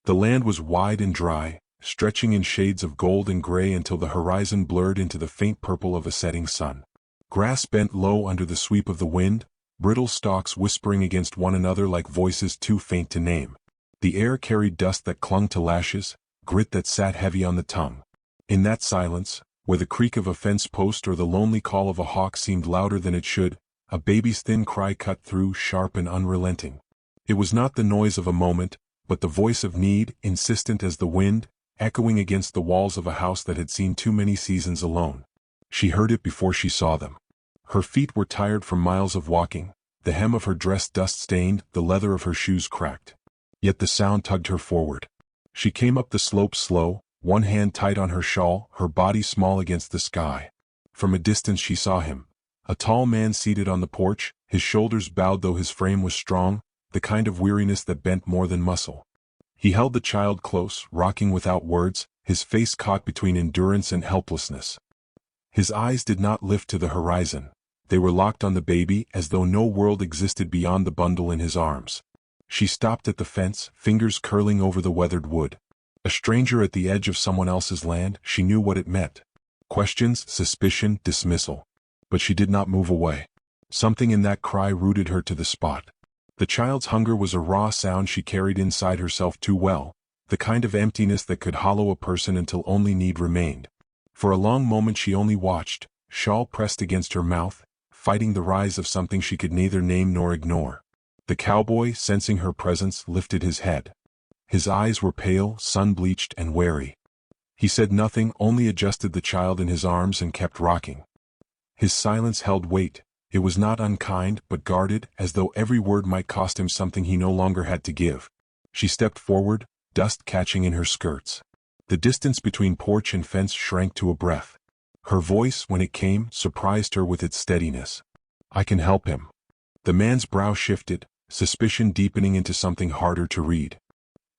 The land was wide and dry, stretching in shades of gold and gray until the horizon blurred into the faint purple of a setting sun. Grass bent low under the sweep of the wind, brittle stalks whispering against one another like voices too faint to name. The air carried dust that clung to lashes, grit that sat heavy on the tongue. In that silence, where the creak of a fence post or the lonely call of a hawk seemed louder than it should, a baby's thin cry cut through, sharp and unrelenting. It was not the noise of a moment, but the voice of need, insistent as the wind, echoing against the walls of a house that had seen too many seasons alone. She heard it before she saw them. Her feet were tired from miles of walking, the hem of her dress dust-stained, the leather of her shoes cracked. Yet the sound tugged her forward. She came up the slope slow, one hand tight on her shawl, her body small against the sky. From a distance she saw him, a tall man seated on the porch, his shoulders bowed though his frame was strong, the kind of weariness that bent more than muscle. He held the child close, rocking without words, his face caught between endurance and helplessness. His eyes did not lift to the horizon. They were locked on the baby, as though no world existed beyond the bundle in his arms. She stopped at the fence, fingers curling over the weathered wood. A stranger at the edge of someone else's land, she knew what it meant. Questions, suspicion, dismissal. But she did not move away. Something in that cry rooted her to the spot. The child's hunger was a raw sound she carried inside herself too well, the kind of emptiness that could hollow a person until only need remained. For a long moment she only watched, shawl pressed against her mouth, fighting the rise of something she could neither name nor ignore. The cowboy, sensing her presence, lifted his head. His eyes were pale, sun-bleached, and wary. He said nothing, only adjusted the child in his arms and kept rocking. His silence held weight. It was not unkind, but guarded, as though every word might cost him something he no longer had to give. She stepped forward, dust catching in her skirts. The distance between porch and fence shrank to a breath. Her voice, when it came, surprised her with its steadiness. "I can help him." The man's brow shifted, suspicion deepening into something harder to read.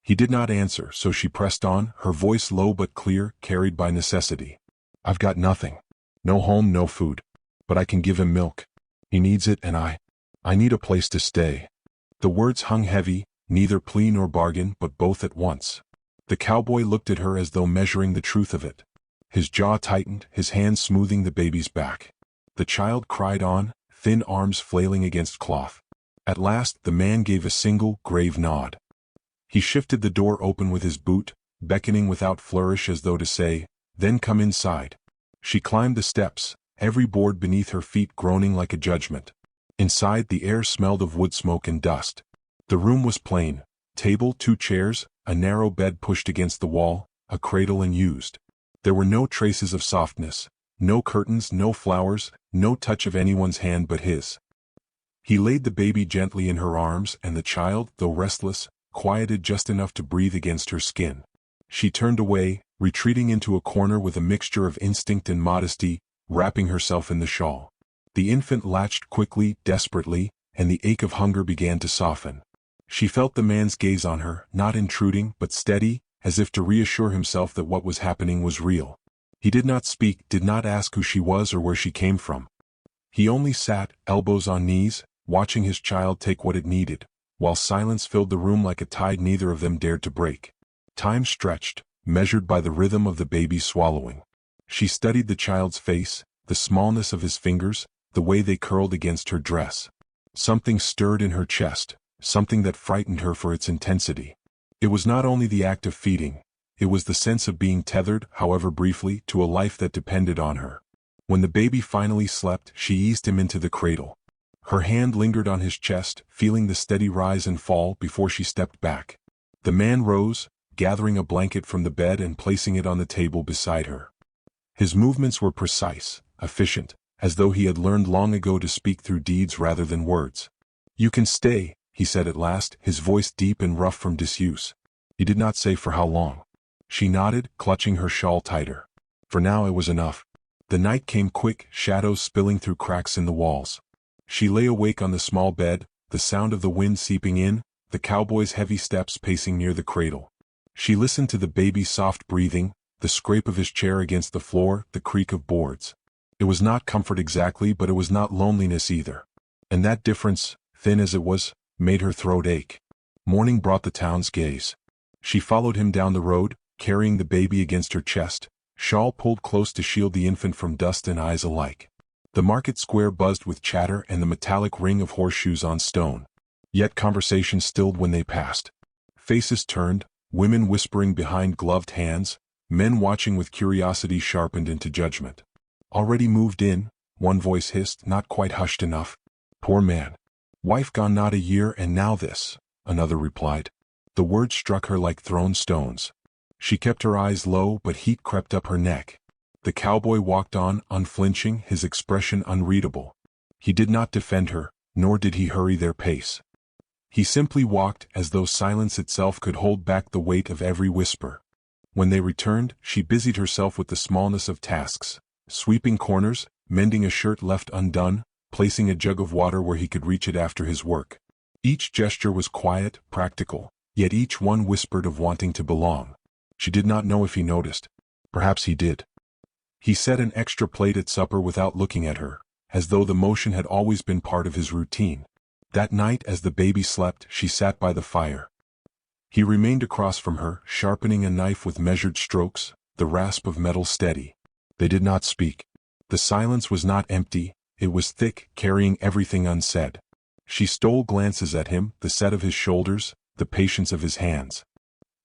He did not answer, so she pressed on, her voice low but clear, carried by necessity. "I've got nothing. No home, no food. But I can give him milk. He needs it, and I need a place to stay." The words hung heavy, neither plea nor bargain, but both at once. The cowboy looked at her as though measuring the truth of it. His jaw tightened, his hand smoothing the baby's back. The child cried on, thin arms flailing against cloth. At last, the man gave a single, grave nod. He shifted the door open with his boot, beckoning without flourish as though to say, "Then come inside." She climbed the steps, every board beneath her feet groaning like a judgment. Inside, the air smelled of wood smoke and dust. The room was plain: table, 2 chairs, a narrow bed pushed against the wall, a cradle unused. There were no traces of softness, no curtains, no flowers, no touch of anyone's hand but his. He laid the baby gently in her arms, and the child, though restless, quieted just enough to breathe against her skin. She turned away, retreating into a corner with a mixture of instinct and modesty, wrapping herself in the shawl. The infant latched quickly, desperately, and the ache of hunger began to soften. She felt the man's gaze on her, not intruding, but steady, as if to reassure himself that what was happening was real. He did not speak, did not ask who she was or where she came from. He only sat, elbows on knees, watching his child take what it needed, while silence filled the room like a tide neither of them dared to break. Time stretched, measured by the rhythm of the baby's swallowing. She studied the child's face, the smallness of his fingers, the way they curled against her dress. Something stirred in her chest, something that frightened her for its intensity. It was not only the act of feeding, it was the sense of being tethered, however briefly, to a life that depended on her. When the baby finally slept, she eased him into the cradle. Her hand lingered on his chest, feeling the steady rise and fall before she stepped back. The man rose, gathering a blanket from the bed and placing it on the table beside her. His movements were precise, efficient, as though he had learned long ago to speak through deeds rather than words. "You can stay," he said at last, his voice deep and rough from disuse. He did not say for how long. She nodded, clutching her shawl tighter. For now it was enough. The night came quick, shadows spilling through cracks in the walls. She lay awake on the small bed, the sound of the wind seeping in, the cowboy's heavy steps pacing near the cradle. She listened to the baby's soft breathing, the scrape of his chair against the floor, the creak of boards. It was not comfort exactly, but it was not loneliness either. And that difference, thin as it was, made her throat ache. Morning brought the town's gaze. She followed him down the road, carrying the baby against her chest, shawl pulled close to shield the infant from dust and eyes alike. The market square buzzed with chatter and the metallic ring of horseshoes on stone. Yet conversation stilled when they passed. Faces turned, women whispering behind gloved hands, men watching with curiosity sharpened into judgment. Already moved in, one voice hissed, not quite hushed enough. Poor man. Wife gone not a year and now this, another replied. The words struck her like thrown stones. She kept her eyes low, but heat crept up her neck. The cowboy walked on, unflinching, his expression unreadable. He did not defend her, nor did he hurry their pace. He simply walked as though silence itself could hold back the weight of every whisper. When they returned, she busied herself with the smallness of tasks, sweeping corners, mending a shirt left undone, placing a jug of water where he could reach it after his work. Each gesture was quiet, practical, yet each one whispered of wanting to belong. She did not know if he noticed. Perhaps he did. He set an extra plate at supper without looking at her, as though the motion had always been part of his routine. That night as the baby slept, she sat by the fire. He remained across from her, sharpening a knife with measured strokes, the rasp of metal steady. They did not speak. The silence was not empty, it was thick, carrying everything unsaid. She stole glances at him, the set of his shoulders, the patience of his hands.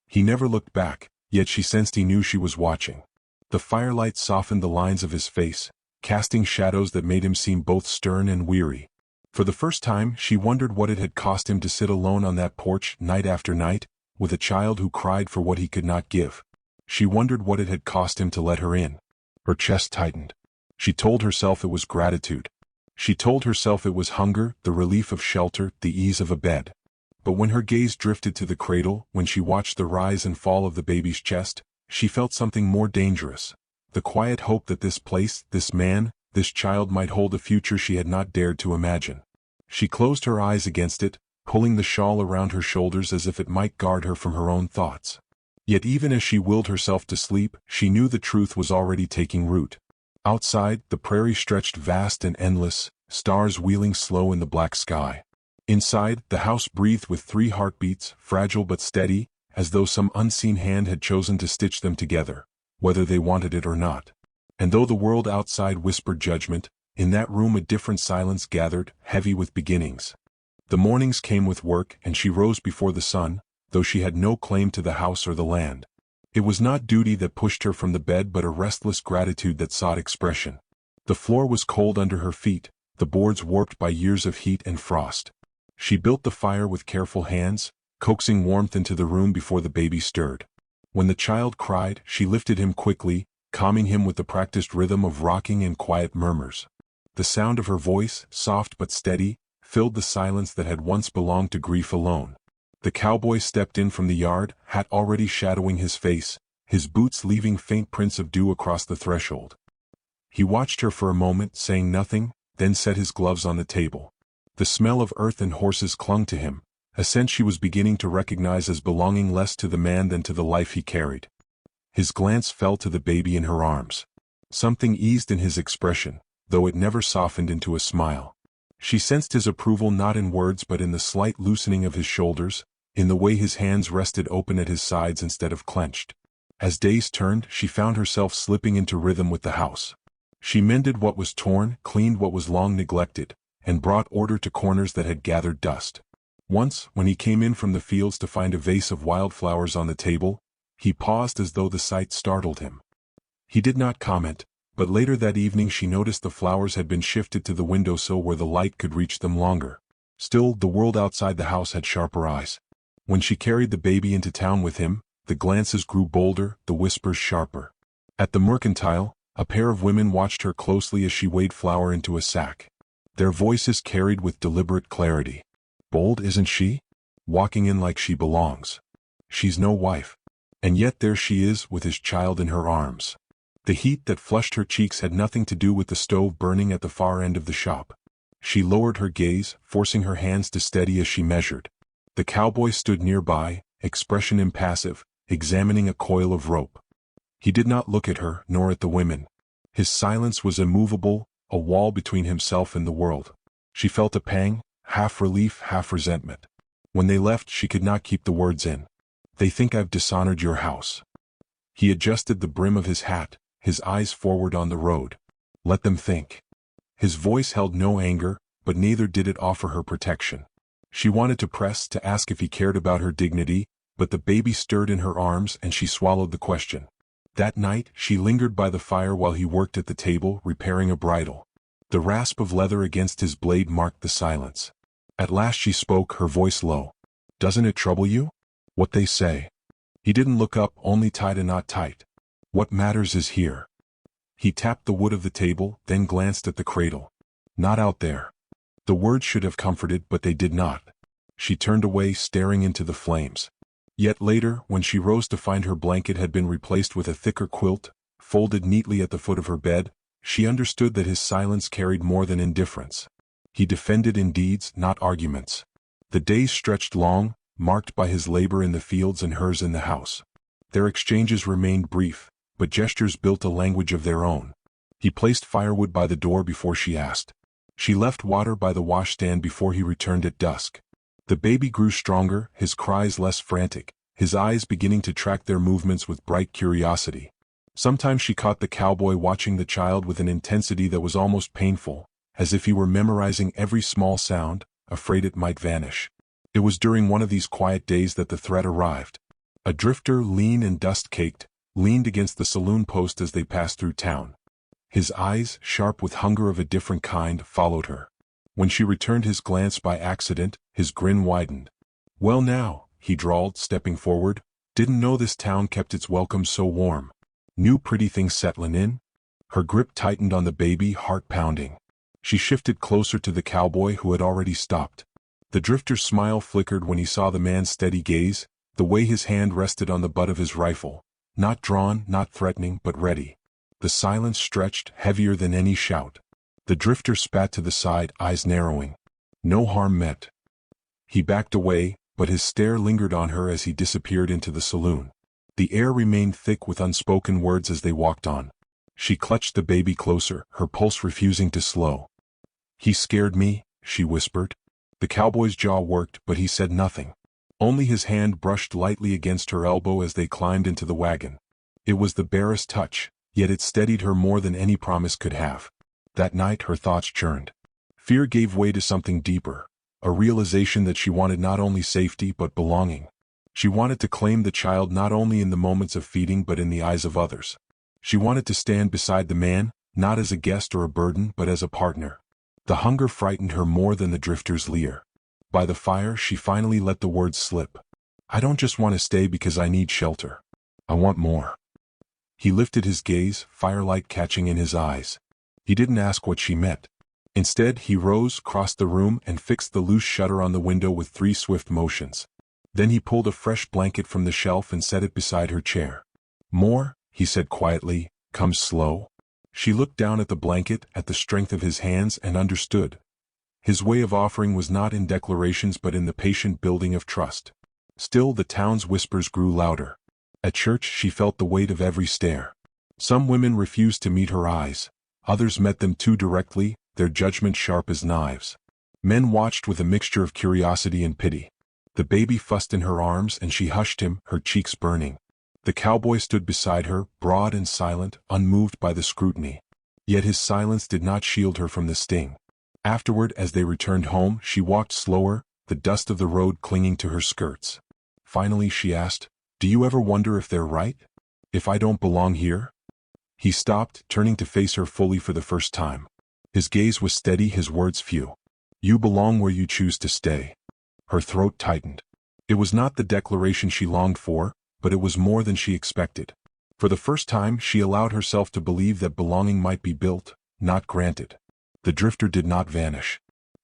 He never looked back, yet she sensed he knew she was watching. The firelight softened the lines of his face, casting shadows that made him seem both stern and weary. For the first time, she wondered what it had cost him to sit alone on that porch night after night, with a child who cried for what he could not give. She wondered what it had cost him to let her in. Her chest tightened. She told herself it was gratitude. She told herself it was hunger, the relief of shelter, the ease of a bed. But when her gaze drifted to the cradle, when she watched the rise and fall of the baby's chest, she felt something more dangerous. The quiet hope that this place, this man, this child might hold a future she had not dared to imagine. She closed her eyes against it, pulling the shawl around her shoulders as if it might guard her from her own thoughts. Yet even as she willed herself to sleep, she knew the truth was already taking root. Outside, the prairie stretched vast and endless, stars wheeling slow in the black sky. Inside, the house breathed with 3 heartbeats, fragile but steady, as though some unseen hand had chosen to stitch them together, whether they wanted it or not. And though the world outside whispered judgment, in that room a different silence gathered, heavy with beginnings. The mornings came with work, and she rose before the sun, though she had no claim to the house or the land. It was not duty that pushed her from the bed but a restless gratitude that sought expression. The floor was cold under her feet, the boards warped by years of heat and frost. She built the fire with careful hands, coaxing warmth into the room before the baby stirred. When the child cried, she lifted him quickly, calming him with the practiced rhythm of rocking and quiet murmurs. The sound of her voice, soft but steady, filled the silence that had once belonged to grief alone. The cowboy stepped in from the yard, hat already shadowing his face, his boots leaving faint prints of dew across the threshold. He watched her for a moment, saying nothing, then set his gloves on the table. The smell of earth and horses clung to him, a scent she was beginning to recognize as belonging less to the man than to the life he carried. His glance fell to the baby in her arms. Something eased in his expression, though it never softened into a smile. She sensed his approval not in words but in the slight loosening of his shoulders, in the way his hands rested open at his sides instead of clenched. As days turned, she found herself slipping into rhythm with the house. She mended what was torn, cleaned what was long neglected, and brought order to corners that had gathered dust. Once, when he came in from the fields to find a vase of wildflowers on the table, he paused as though the sight startled him. He did not comment, but later that evening she noticed the flowers had been shifted to the windowsill where the light could reach them longer. Still, the world outside the house had sharper eyes. When she carried the baby into town with him, the glances grew bolder, the whispers sharper. At the mercantile, a pair of women watched her closely as she weighed flour into a sack. Their voices carried with deliberate clarity. Bold, isn't she? Walking in like she belongs. She's no wife. And yet there she is with his child in her arms. The heat that flushed her cheeks had nothing to do with the stove burning at the far end of the shop. She lowered her gaze, forcing her hands to steady as she measured. The cowboy stood nearby, expression impassive, examining a coil of rope. He did not look at her, nor at the women. His silence was immovable, a wall between himself and the world. She felt a pang, half relief, half resentment. When they left, she could not keep the words in. They think I've dishonored your house. He adjusted the brim of his hat, his eyes forward on the road. Let them think. His voice held no anger, but neither did it offer her protection. She wanted to press to ask if he cared about her dignity, but the baby stirred in her arms and she swallowed the question. That night, she lingered by the fire while he worked at the table, repairing a bridle. The rasp of leather against his blade marked the silence. At last she spoke, her voice low. Doesn't it trouble you? What they say? He didn't look up, only tied a knot tight. What matters is here. He tapped the wood of the table, then glanced at the cradle. Not out there. The words should have comforted, but they did not. She turned away, staring into the flames. Yet later, when she rose to find her blanket had been replaced with a thicker quilt, folded neatly at the foot of her bed, she understood that his silence carried more than indifference. He defended in deeds, not arguments. The days stretched long, marked by his labor in the fields and hers in the house. Their exchanges remained brief, but gestures built a language of their own. He placed firewood by the door before she asked. She left water by the washstand before he returned at dusk. The baby grew stronger, his cries less frantic, his eyes beginning to track their movements with bright curiosity. Sometimes she caught the cowboy watching the child with an intensity that was almost painful, as if he were memorizing every small sound, afraid it might vanish. It was during one of these quiet days that the threat arrived. A drifter, lean and dust-caked, leaned against the saloon post as they passed through town. His eyes, sharp with hunger of a different kind, followed her. When she returned his glance by accident, his grin widened. Well now, he drawled, stepping forward, didn't know this town kept its welcome so warm. New pretty things settling in? Her grip tightened on the baby, heart pounding. She shifted closer to the cowboy who had already stopped. The drifter's smile flickered when he saw the man's steady gaze, the way his hand rested on the butt of his rifle. Not drawn, not threatening, but ready. The silence stretched, heavier than any shout. The drifter spat to the side, eyes narrowing. No harm meant. He backed away, but his stare lingered on her as he disappeared into the saloon. The air remained thick with unspoken words as they walked on. She clutched the baby closer, her pulse refusing to slow. He scared me, she whispered. The cowboy's jaw worked, but he said nothing. Only his hand brushed lightly against her elbow as they climbed into the wagon. It was the barest touch, yet it steadied her more than any promise could have. That night her thoughts churned. Fear gave way to something deeper, a realization that she wanted not only safety but belonging. She wanted to claim the child not only in the moments of feeding but in the eyes of others. She wanted to stand beside the man, not as a guest or a burden but as a partner. The hunger frightened her more than the drifter's leer. By the fire she finally let the words slip. I don't just want to stay because I need shelter. I want more. He lifted his gaze, firelight catching in his eyes. He didn't ask what she meant. Instead, he rose, crossed the room, and fixed the loose shutter on the window with 3 swift motions. Then he pulled a fresh blanket from the shelf and set it beside her chair. More, he said quietly, come slow. She looked down at the blanket, at the strength of his hands, and understood. His way of offering was not in declarations but in the patient building of trust. Still the town's whispers grew louder. At church she felt the weight of every stare. Some women refused to meet her eyes. Others met them too directly, their judgment sharp as knives. Men watched with a mixture of curiosity and pity. The baby fussed in her arms and she hushed him, her cheeks burning. The cowboy stood beside her, broad and silent, unmoved by the scrutiny. Yet his silence did not shield her from the sting. Afterward, as they returned home, she walked slower, the dust of the road clinging to her skirts. Finally she asked, do you ever wonder if they're right? If I don't belong here? He stopped, turning to face her fully for the first time. His gaze was steady, his words few. You belong where you choose to stay. Her throat tightened. It was not the declaration she longed for, but it was more than she expected. For the first time she allowed herself to believe that belonging might be built, not granted. The drifter did not vanish.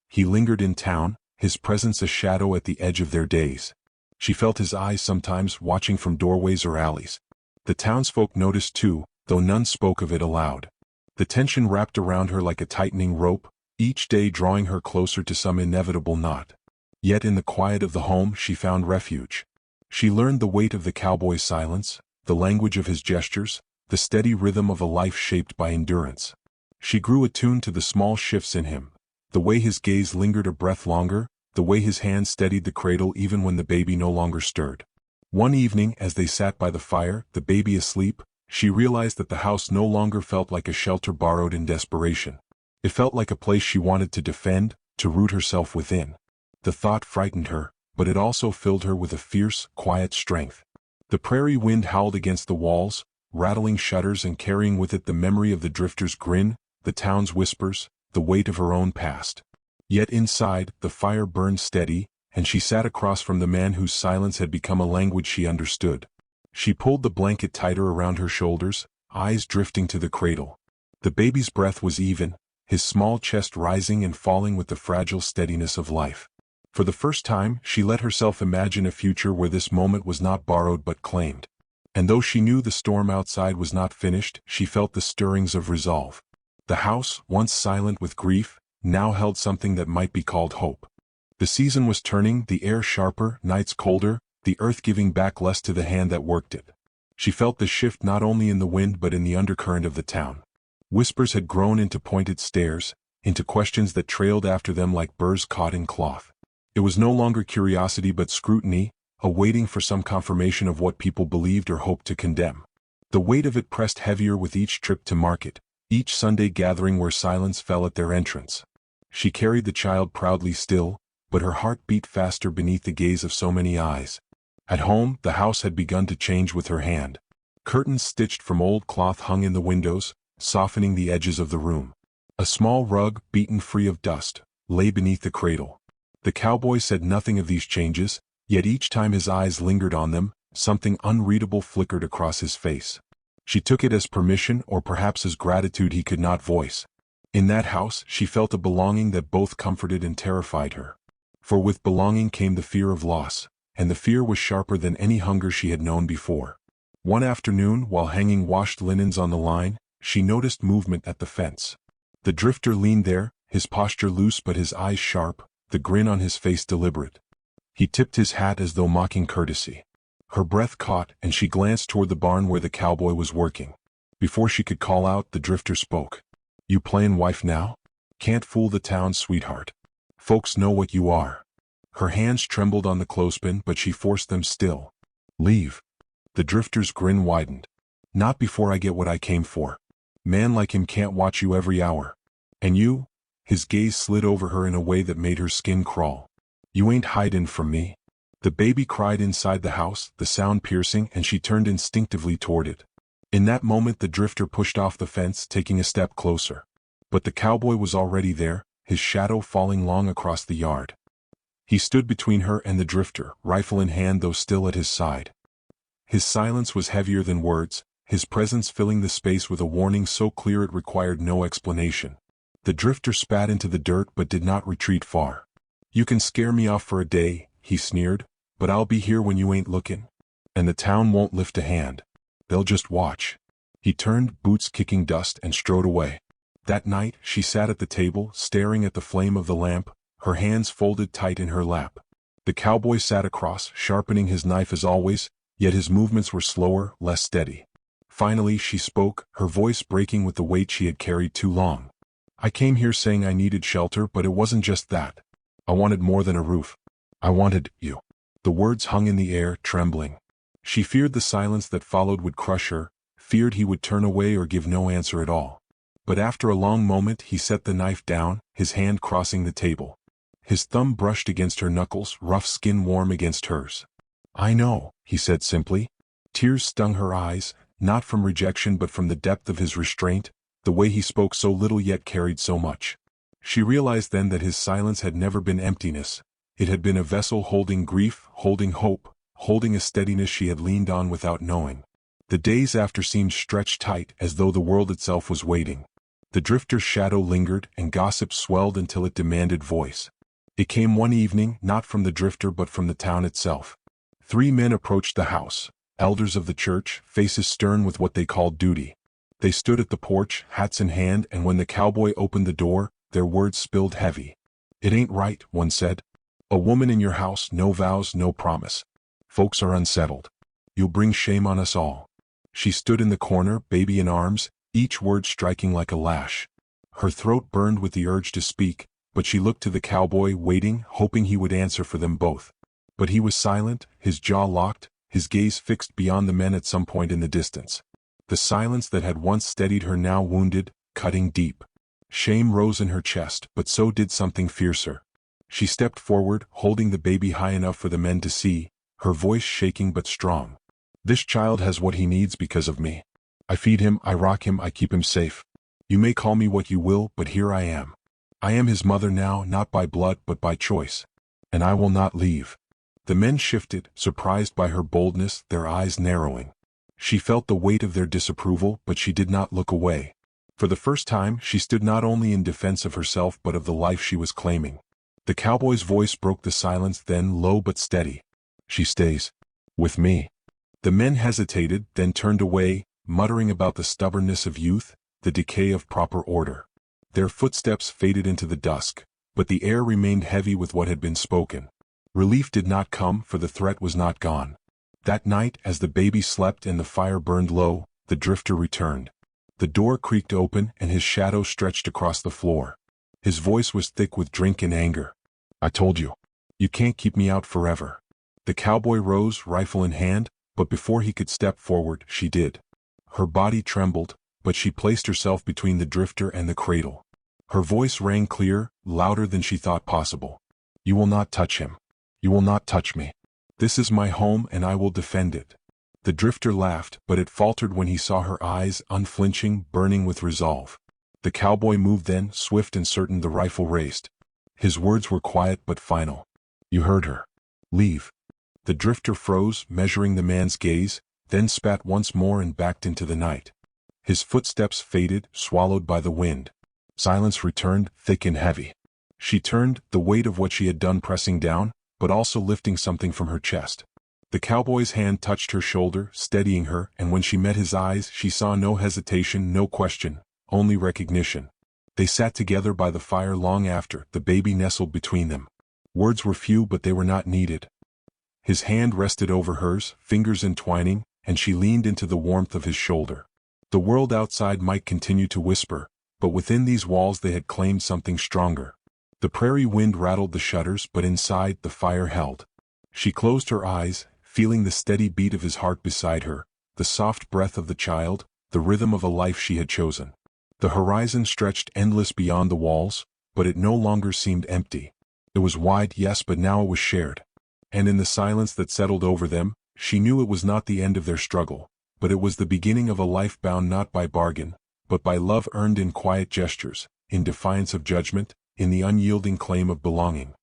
He lingered in town, his presence a shadow at the edge of their days. She felt his eyes sometimes watching from doorways or alleys. The townsfolk noticed too, though none spoke of it aloud. The tension wrapped around her like a tightening rope, each day drawing her closer to some inevitable knot. Yet in the quiet of the home she found refuge. She learned the weight of the cowboy's silence, the language of his gestures, the steady rhythm of a life shaped by endurance. She grew attuned to the small shifts in him, the way his gaze lingered a breath longer, the way his hand steadied the cradle even when the baby no longer stirred. One evening, as they sat by the fire, the baby asleep, she realized that the house no longer felt like a shelter borrowed in desperation. It felt like a place she wanted to defend, to root herself within. The thought frightened her, but it also filled her with a fierce, quiet strength. The prairie wind howled against the walls, rattling shutters and carrying with it the memory of the drifter's grin, the town's whispers, the weight of her own past. Yet inside, the fire burned steady, and she sat across from the man whose silence had become a language she understood. She pulled the blanket tighter around her shoulders, eyes drifting to the cradle. The baby's breath was even, his small chest rising and falling with the fragile steadiness of life. For the first time, she let herself imagine a future where this moment was not borrowed but claimed. And though she knew the storm outside was not finished, she felt the stirrings of resolve. The house, once silent with grief, now held something that might be called hope. The season was turning, the air sharper, nights colder, the earth giving back less to the hand that worked it. She felt the shift not only in the wind but in the undercurrent of the town. Whispers had grown into pointed stares, into questions that trailed after them like burrs caught in cloth. It was no longer curiosity but scrutiny, a waiting for some confirmation of what people believed or hoped to condemn. The weight of it pressed heavier with each trip to market, each Sunday gathering where silence fell at their entrance. She carried the child proudly still, but her heart beat faster beneath the gaze of so many eyes. At home, the house had begun to change with her hand. Curtains stitched from old cloth hung in the windows, softening the edges of the room. A small rug, beaten free of dust, lay beneath the cradle. The cowboy said nothing of these changes, yet each time his eyes lingered on them, something unreadable flickered across his face. She took it as permission or perhaps as gratitude he could not voice. In that house, she felt a belonging that both comforted and terrified her. For with belonging came the fear of loss, and the fear was sharper than any hunger she had known before. One afternoon, while hanging washed linens on the line, she noticed movement at the fence. The drifter leaned there, his posture loose but his eyes sharp, the grin on his face deliberate. He tipped his hat as though mocking courtesy. Her breath caught, and she glanced toward the barn where the cowboy was working. Before she could call out, the drifter spoke. "You playin' wife now? Can't fool the town, sweetheart. Folks know what you are." Her hands trembled on the clothespin, but she forced them still. "Leave." The drifter's grin widened. "Not before I get what I came for. Man like him can't watch you every hour. And you?" His gaze slid over her in a way that made her skin crawl. "You ain't hidin' from me." The baby cried inside the house, the sound piercing, and she turned instinctively toward it. In that moment the drifter pushed off the fence, taking a step closer. But the cowboy was already there, his shadow falling long across the yard. He stood between her and the drifter, rifle in hand though still at his side. His silence was heavier than words, his presence filling the space with a warning so clear it required no explanation. The drifter spat into the dirt but did not retreat far. "You can scare me off for a day," he sneered, "but I'll be here when you ain't looking. And the town won't lift a hand. They'll just watch." He turned, boots kicking dust, and strode away. That night, she sat at the table, staring at the flame of the lamp, her hands folded tight in her lap. The cowboy sat across, sharpening his knife as always, yet his movements were slower, less steady. Finally, she spoke, her voice breaking with the weight she had carried too long. "I came here saying I needed shelter, but it wasn't just that. I wanted more than a roof. I wanted you." The words hung in the air, trembling. She feared the silence that followed would crush her, feared he would turn away or give no answer at all. But after a long moment he set the knife down, his hand crossing the table. His thumb brushed against her knuckles, rough skin warm against hers. "I know," he said simply. Tears stung her eyes, not from rejection but from the depth of his restraint, the way he spoke so little yet carried so much. She realized then that his silence had never been emptiness. It had been a vessel holding grief, holding hope, holding a steadiness she had leaned on without knowing. The days after seemed stretched tight, as though the world itself was waiting. The drifter's shadow lingered, and gossip swelled until it demanded voice. It came one evening, not from the drifter but from the town itself. 3 men approached the house, elders of the church, faces stern with what they called duty. They stood at the porch, hats in hand, and when the cowboy opened the door, their words spilled heavy. "It ain't right," one said. "A woman in your house, no vows, no promise. Folks are unsettled. You'll bring shame on us all." She stood in the corner, baby in arms, each word striking like a lash. Her throat burned with the urge to speak, but she looked to the cowboy, waiting, hoping he would answer for them both. But he was silent, his jaw locked, his gaze fixed beyond the men at some point in the distance. The silence that had once steadied her now wounded, cutting deep. Shame rose in her chest, but so did something fiercer. She stepped forward, holding the baby high enough for the men to see, her voice shaking but strong. This child has what he needs because of me. I feed him, I rock him, I keep him safe. You may call me what you will, but here I am. I am his mother now, not by blood but by choice. And I will not leave. The men shifted, surprised by her boldness, their eyes narrowing. She felt the weight of their disapproval, but she did not look away. For the first time, she stood not only in defense of herself but of the life she was claiming. The cowboy's voice broke the silence, then low but steady. She stays. With me. The men hesitated, then turned away, muttering about the stubbornness of youth, the decay of proper order. Their footsteps faded into the dusk, but the air remained heavy with what had been spoken. Relief did not come, for the threat was not gone. That night, as the baby slept and the fire burned low, the drifter returned. The door creaked open and his shadow stretched across the floor. His voice was thick with drink and anger. I told you. You can't keep me out forever. The cowboy rose, rifle in hand, but before he could step forward, she did. Her body trembled, but she placed herself between the drifter and the cradle. Her voice rang clear, louder than she thought possible. You will not touch him. You will not touch me. This is my home and I will defend it. The drifter laughed, but it faltered when he saw her eyes, unflinching, burning with resolve. The cowboy moved then, swift and certain, the rifle raised. His words were quiet but final. You heard her. Leave. The drifter froze, measuring the man's gaze, then spat once more and backed into the night. His footsteps faded, swallowed by the wind. Silence returned, thick and heavy. She turned, the weight of what she had done pressing down, but also lifting something from her chest. The cowboy's hand touched her shoulder, steadying her, and when she met his eyes, she saw no hesitation, no question, only recognition. They sat together by the fire long after, the baby nestled between them. Words were few, but they were not needed. His hand rested over hers, fingers entwining, and she leaned into the warmth of his shoulder. The world outside might continue to whisper, but within these walls they had claimed something stronger. The prairie wind rattled the shutters, but inside, the fire held. She closed her eyes, feeling the steady beat of his heart beside her, the soft breath of the child, the rhythm of a life she had chosen. The horizon stretched endless beyond the walls, but it no longer seemed empty. It was wide, yes, but now it was shared. And in the silence that settled over them, she knew it was not the end of their struggle, but it was the beginning of a life bound not by bargain, but by love earned in quiet gestures, in defiance of judgment, in the unyielding claim of belonging.